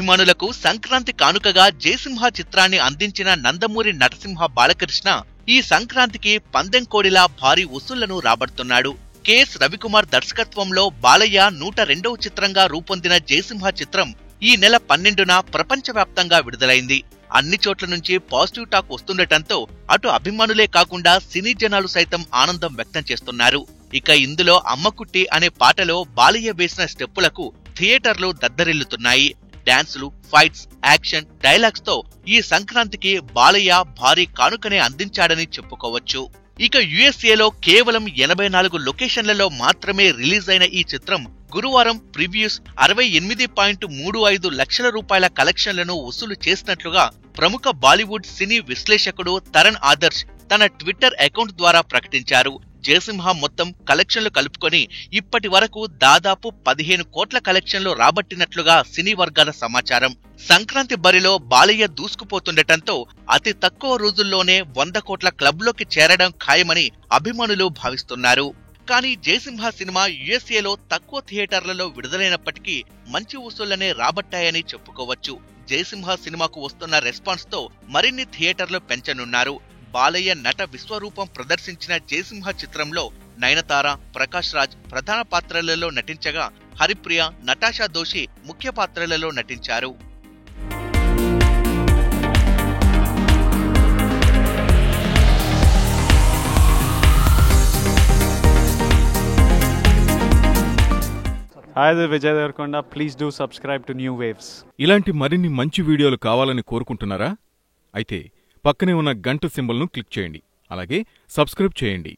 అభిమానులకు సంక్రాంతి కానుకగా జయసింహ చిత్రాన్ని అందించిన నందమూరి నరసింహ బాలకృష్ణ ఈ సంక్రాంతికి పందెం కోడిలా భారీ వసూళ్లను రాబడుతున్నాడు. కెఎస్ రవికుమార్ దర్శకత్వంలో బాలయ్య 102వ చిత్రంగా రూపొందిన జయసింహ చిత్రం ఈ నెల 12న ప్రపంచవ్యాప్తంగా విడుదలైంది. అన్ని చోట్ల నుంచి పాజిటివ్ టాక్ వస్తుండటంతో అటు అభిమానులే కాకుండా సినీ జనాలు సైతం ఆనందం వ్యక్తం చేస్తున్నారు. ఇక ఇందులో అమ్మకుట్టి అనే పాటలో బాలయ్య వేసిన స్టెప్పులకు థియేటర్లు దద్దరిల్లుతున్నాయి. డాన్సులు, ఫైట్స్, యాక్షన్, డైలాగ్స్ తో ఈ సంక్రాంతికి బాలయ్య భారీ కానుకనే అందించాడని చెప్పుకోవచ్చు. ఇక యుఎస్ఏలో కేవలం 84 లొకేషన్లలో మాత్రమే రిలీజ్ అయిన ఈ చిత్రం గురువారం ప్రివ్యూస్ 68.35 లక్షల రూపాయల కలెక్షన్లను వసూలు చేసినట్లుగా ప్రముఖ బాలీవుడ్ సినీ విశ్లేషకుడు తరణ్ ఆదర్శ్ తన ట్విట్టర్ అకౌంట్ ద్వారా ప్రకటించారు. జయసింహ మొత్తం కలెక్షన్లు కలుపుకొని ఇప్పటి వరకు దాదాపు 15 కోట్ల కలెక్షన్లు రాబట్టినట్లుగా సినీ వర్గాల సమాచారం. సంక్రాంతి బరిలో బాలయ్య దూసుకుపోతుండటంతో అతి తక్కువ రోజుల్లోనే 100 కోట్ల క్లబ్లోకి చేరడం ఖాయమని అభిమానులు భావిస్తున్నారు. కానీ జయసింహ సినిమా యుఎస్ఏలో తక్కువ థియేటర్లలో విడుదలైనప్పటికీ మంచి వసూళ్లనే రాబట్టాయని చెప్పుకోవచ్చు. జయసింహ సినిమాకు వస్తున్న రెస్పాన్స్ తో మరిన్ని థియేటర్లు పెంచనున్నారు. బాలయ్య నట విశ్వరూపం ప్రదర్శించిన జయసింహ చిత్రంలో నయనతార, ప్రకాష్ రాజ్ ప్రధాన పాత్రలలో నటించగా హరిప్రియ, నటాషా దోషి ముఖ్య పాత్రలలో నటించారు. Hi, this is Vijay Devarkonda. Please do subscribe to New Waves. ఇలాంటి మరిన్ని మంచి వీడియోలు కావాలని కోరుకుంటున్నారా? అయితే పక్కనే ఉన్న గంట సింబల్ను క్లిక్ చేయండి. అలాగే సబ్స్క్రైబ్ చేయండి.